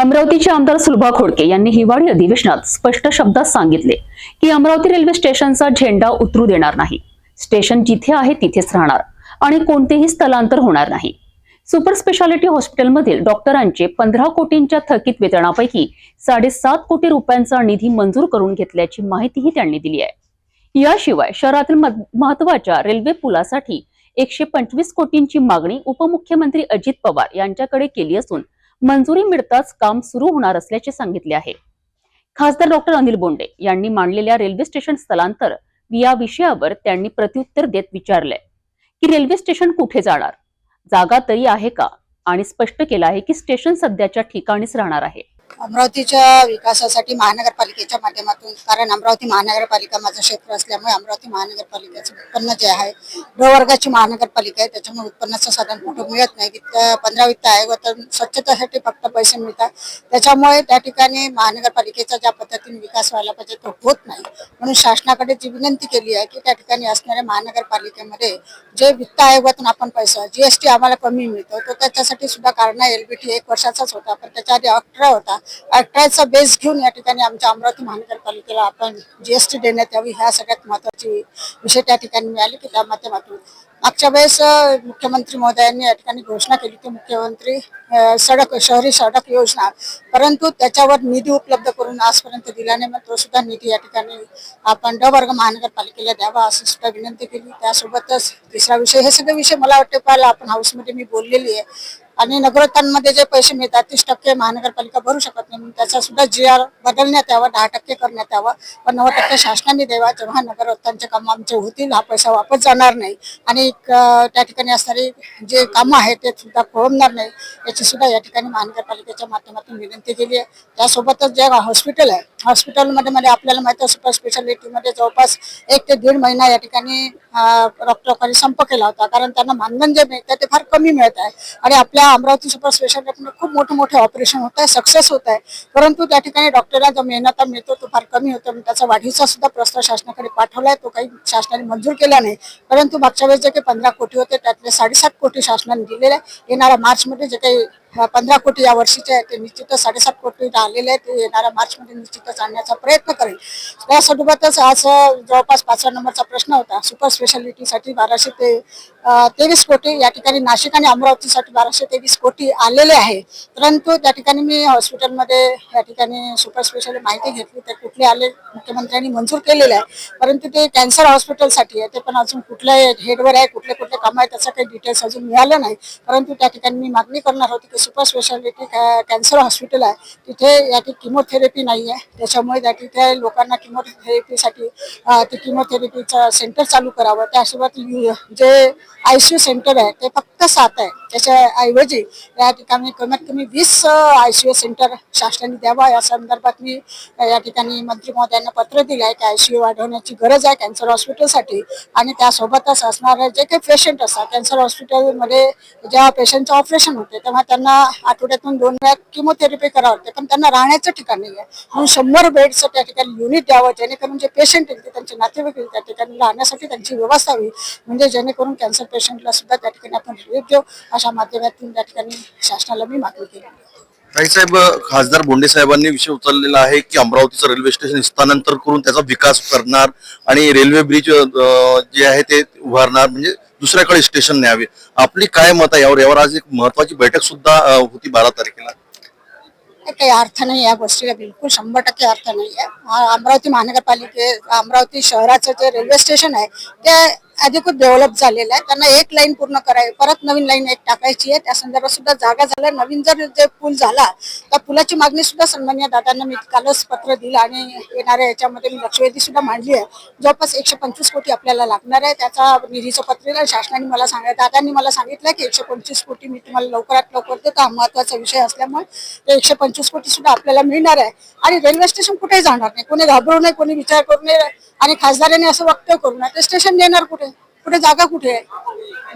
अमरावतीचे आमदार सुलभा खोडके यांनी हिवाळी अधिवेशनात स्पष्ट शब्दात सांगितले की अमरावती रेल्वे स्टेशनचा झेंडा उतरू देणार नाही। स्टेशन जिथे आहे तिथेच राहणार आणि कोणतेही स्थलांतर होणार नाही। सुपर स्पेशालिटी हॉस्पिटलमधील डॉक्टरांचे 15 कोटींच्या थकीत वेतनापैकी 7.5 कोटी रुपयांचा निधी मंजूर करून घेतल्याची माहितीही त्यांनी दिली आहे। याशिवाय शहरातील महत्त्वाच्या रेल्वे पुलासाठी 125 कोटींची मागणी उपमुख्यमंत्री अजित पवार यांच्याकडे केली असून मंजुरी मिळताच काम सुरू होणार असल्याचे सांगितले आहे। खासदार डॉक्टर अनिल बोंडे यांनी मांडलेल्या रेल्वे स्टेशन स्थलांतर या विषयावर त्यांनी प्रत्युत्तर देत विचारले की रेल्वे स्टेशन कुठे जाणार, जागा तरी आहे का, आणि स्पष्ट केलं आहे की स्टेशन सध्याच्या ठिकाणीच राहणार आहे। अमरावतीच्या विकासासाठी महानगरपालिकेच्या माध्यमातून, कारण अमरावती महानगरपालिका माझं क्षेत्र असल्यामुळे अमरावती महानगरपालिकेचं उत्पन्न जे आहे ड वर्गाची महानगरपालिका आहे, त्याच्यामुळे उत्पन्नाचं साधन कुठं मिळत नाही। 15 वित्त आयोगातून स्वच्छतेसाठी फक्त पैसे मिळतात, त्याच्यामुळे त्या ठिकाणी महानगरपालिकेचा ज्या पद्धतीने विकास व्हायला पाहिजे तो होत नाही। म्हणून शासनाकडे जी विनंती केली आहे की त्या ठिकाणी असणाऱ्या महानगरपालिकेमध्ये जे वित्त आयोगातून आपण पैसा जीएसटी आम्हाला कमी मिळतो तो त्याच्यासाठी सुद्धा कारण एलबीटी 1 वर्षाचाच होता, पण त्याच्या आधी 18 होता। 18चा बेस घेऊन या ठिकाणी आमच्या अमरावती महानगरपालिकेला आपण जीएसटी देण्यात यावी, ह्या सगळ्यात महत्त्वाची विषय त्या ठिकाणी मिळाले की त्या माध्यमातून मागच्या वेळेस मुख्यमंत्री महोदयांनी या ठिकाणी घोषणा केली की मुख्यमंत्री शहरी सडक योजना, परंतु त्याच्यावर निधी उपलब्ध करून आजपर्यंत दिला नाही। मग तो सुद्धा निधी या ठिकाणी आपण ड वर्ग महानगरपालिकेला द्यावा अशी सुद्धा विनंती केली। त्यासोबतच तिसरा विषय, हे सगळे विषय मला वाटते पाहिलं आपण हाऊसमध्ये मी बोललेली आहे। आणि नगरोत्थानमध्ये जे पैसे मिळतात 30% महानगरपालिका भरू शकत नाही, त्याचा सुद्धा GR बदलण्यात यावा, 10% करण्यात यावा, पण 90% शासनाने द्यावा। जेव्हा नगरोत्थानचे काम आमचे होतील हा पैसा वापस जाणार नाही आणि त्या ठिकाणी असणारी जे कामं आहेत ते सुद्धा खोळंबणार नाही, याची सुद्धा या ठिकाणी महानगरपालिकेच्या माध्यमातून विनंती केली आहे। त्यासोबतच जे हॉस्पिटल आहे, हॉस्पिटलमध्ये आपल्याला माहिती आहे सुपर स्पेशालिटीमध्ये जवळपास 1 ते 1.5 महिना या ठिकाणी डॉक्टरांनी संप केला होता, कारण त्यांना मानधन जे मिळतं ते फार कमी मिळत आहे आणि आपल्या अमरावती सुपर स्पेशालिटीमध्ये खूप मोठे ऑपरेशन होत आहे, सक्सेस होत आहे, परंतु त्या ठिकाणी डॉक्टरला जो मेहनत मिळतो तो फार कमी होतो। त्याचा वाढीचा सुद्धा प्रस्ताव शासनाकडे पाठवलाय, तो काही शासनाने मंजूर केला नाही। परंतु मागच्या वेळेस जे काही 15 कोटी होते त्यातले 7.5 कोटी शासनाने दिलेले आहे। येणाऱ्या मार्चमध्ये जे काही 15 कोटी या वर्षीचे आहे ते निश्चितच 7.5 कोटी आलेले आहे, ते येणाऱ्या मार्चमध्ये निश्चितच आणण्याचा प्रयत्न करेल। त्यासोबतच आज जवळपास 5व्या नंबरचा प्रश्न होता सुपर स्पेशालिटीसाठी 1223 कोटी, या ठिकाणी नाशिक आणि अमरावतीसाठी 1223 कोटी आलेले आहे। परंतु त्या ठिकाणी मी हॉस्पिटलमध्ये या ठिकाणी सुपर स्पेशालिटी माहिती घेतली तर कुठले आले, मुख्यमंत्र्यांनी मंजूर केलेले आहे, परंतु ते कॅन्सर हॉस्पिटलसाठी आहे, ते पण अजून कुठल्या हेडवर आहे, कुठले काम आहे त्याचं काही डिटेल्स अजून मिळालं नाही। परंतु त्या ठिकाणी मी मागणी करणार होती की सुपर स्पेशालिटी कॅन्सर हॉस्पिटल आहे तिथे या किमोथेरपी नाही आहे, त्याच्यामुळे त्या तिथे लोकांना किमोथेरपीसाठी ते किमोथेरपीचं सेंटर चालू करावं। त्यासोबत जे ICU सेंटर आहे ते फक्त 7 आहे, त्याच्याऐवजी या ठिकाणी कमीत कमी 20 ICU सेंटर शासनाने द्यावा। या संदर्भात मी या ठिकाणी मंत्री महोदयांना पत्र दिलं आहे की ICU वाढवण्याची गरज आहे कॅन्सर हॉस्पिटलसाठी, आणि त्यासोबतच असणारे जे काही पेशंट असतात कॅन्सर हॉस्पिटलमध्ये जेव्हा पेशंटचं ऑपरेशन होते तेव्हा त्यांना आठवड्यातून 2 वेळा किमोथेरपी करावं लागते, पण त्यांना राहण्याचं ठिकाण नाही आहे। म्हणून 100 बेडचं त्या ठिकाणी युनिट द्यावं, जेणेकरून जे पेशंट येतील त्यांचे नातेवाईक येतील त्या ठिकाणी राहण्यासाठी त्यांची व्यवस्था होईल, म्हणजे जेणेकरून कॅन्सर पेशंटला सुद्धा त्या ठिकाणी आपण रिलीफ देऊ, अशा माध्यमातून त्या ठिकाणी शासनाला मी मागणी केली। साहेब, खासदार बोंडे साहेबांनी विषय उचललेला आहे की अमरावतीचं रेल्वे स्टेशन स्थानांतर करून त्याचा विकास करणार आणि रेल्वे ब्रिज जे आहे ते उभारणार, म्हणजे दुसऱ्याकडे स्टेशन न्यावे। आपली काय मत आहे यावर? आज एक महत्वाची बैठक सुद्धा होती 12 तारखेला। काही अर्थ नाही या गोष्टीला, बिलकुल 100% अर्थ नाही आहे। अमरावती शहराचं जे रेल्वे स्टेशन आहे ते अधिक डेव्हलप झालेलं आहे, त्यांना एक लाईन पूर्ण करावी, परत नवीन लाईन एक टाकायची आहे, त्या संदर्भात सुद्धा जागा झाल्या। नवीन जर जे पूल झाला त्या पुलाची मागणी सुद्धा सन्माननीय दादांना मी कालच पत्र दिलं आणि येणाऱ्या याच्यामध्ये मी लक्षवेधी सुद्धा मांडली आहे। जवळपास 125 कोटी आपल्याला लागणार आहे, त्याचा निधीचं पत्र शासनाने मला दादांनी मला सांगितलं की 125 कोटी मी तुम्हाला लवकरात लवकर देतो, हा महत्वाचा विषय असल्यामुळे ते 125 कोटी सुद्धा आपल्याला मिळणार आहे। आणि रेल्वे स्टेशन कुठेही जाणार नाही, कोणी घाबरू नये, कोणी विचार करू नये आणि खासदारांनी असं वक्तव्य करू नये, ते स्टेशन देणार कुठे? कुठे जागा कुठे आहे?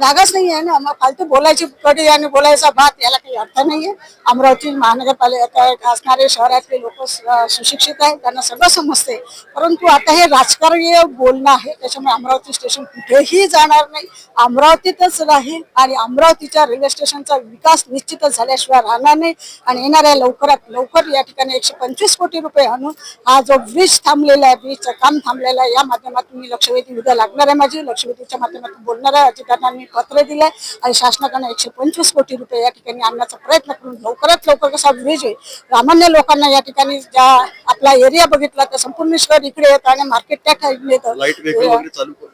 जागाच नाही आहे ना. मग फालतू बोलायची कडी आणि बोलायचा भात याला काही अर्थ नाहीये. अमरावती महानगरपालिका असणारे शहरातले लोक सुशिक्षित आहेत, त्यांना सगळं समजते. परंतु आता हे राजकीय बोलणं आहे, त्याच्यामुळे अमरावती स्टेशन कुठेही जाणार नाही, अमरावतीतच राहील आणि अमरावतीच्या रेल्वे स्टेशनचा विकास निश्चितच झाल्याशिवाय राहणार नाही. आणि येणाऱ्या लवकरात लवकर या ठिकाणी 125 कोटी रुपये आणून हा जो ब्रिज थांबलेला आहे, ब्रिजचं काम थांबलेलं आहे, या माध्यमातून मी लक्षवेधी उद्या लागणार आहे, माझी लक्षवेधीच्या माध्यमातून बोलणार आहे. अधिकाऱ्यांना मी पत्र दिलंय आणि शासनाकडनं 125 कोटी रुपये या ठिकाणी आणण्याचा प्रयत्न करून लवकरात लवकर कसा ब्रिज होईल. सामान्य लोकांना या ठिकाणी ज्या आपला एरिया बघितला तर संपूर्ण शहर इकडे येतं आणि मार्केट त्या ठिकाणी येतं. लाईट व्हेकल वगैरे चालू करू.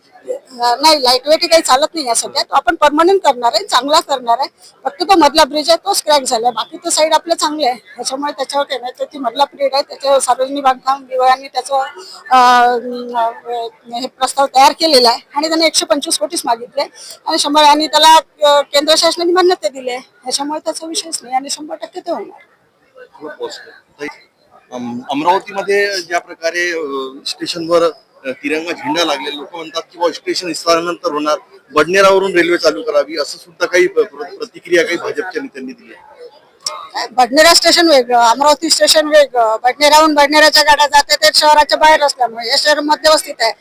नाही, लाईट वेट काही चालत नाही या सध्या. तो आपण परमनंट करणार आहे, चांगला करणार आहे. फक्त तो मधला ब्रिज आहे तोच क्रॅक झालाय, बाकी तो साईड आपलं चांगले आहे. त्याच्यामुळे त्याच्यावर काय नाही, तर ती मधला ब्रिज आहे त्याच्यावर सार्वजनिक बांधकाम विभागाने त्याचं हे प्रस्ताव तयार केलेला आहे आणि त्याने 125 कोटीच मागितले आणि 100 आणि त्याला केंद्र शासनाने मान्यता दिली आहे. त्याच्यामुळे त्याचा विषयच नाही आणि 100% ते होणार. अमरावतीमध्ये ज्या प्रकारे स्टेशनवर तिरंगा झेंडा लागले, लोक म्हणतात की बाबा स्टेशन विस्तारानंतर होणार, बडनेरावरून रेल्वे चालू करावी, असं सुद्धा काही प्रतिक्रिया काही भाजपच्या नेत्यांनी दिली आहे. बडनेरा स्टेशन वेगळं, अमरावती स्टेशन वेगळं. बडनेराहून बडनेराच्या गाड्या जाते ते शहराच्या बाहेर असल्यामुळे हे शहर मध्यवस्थित आहे.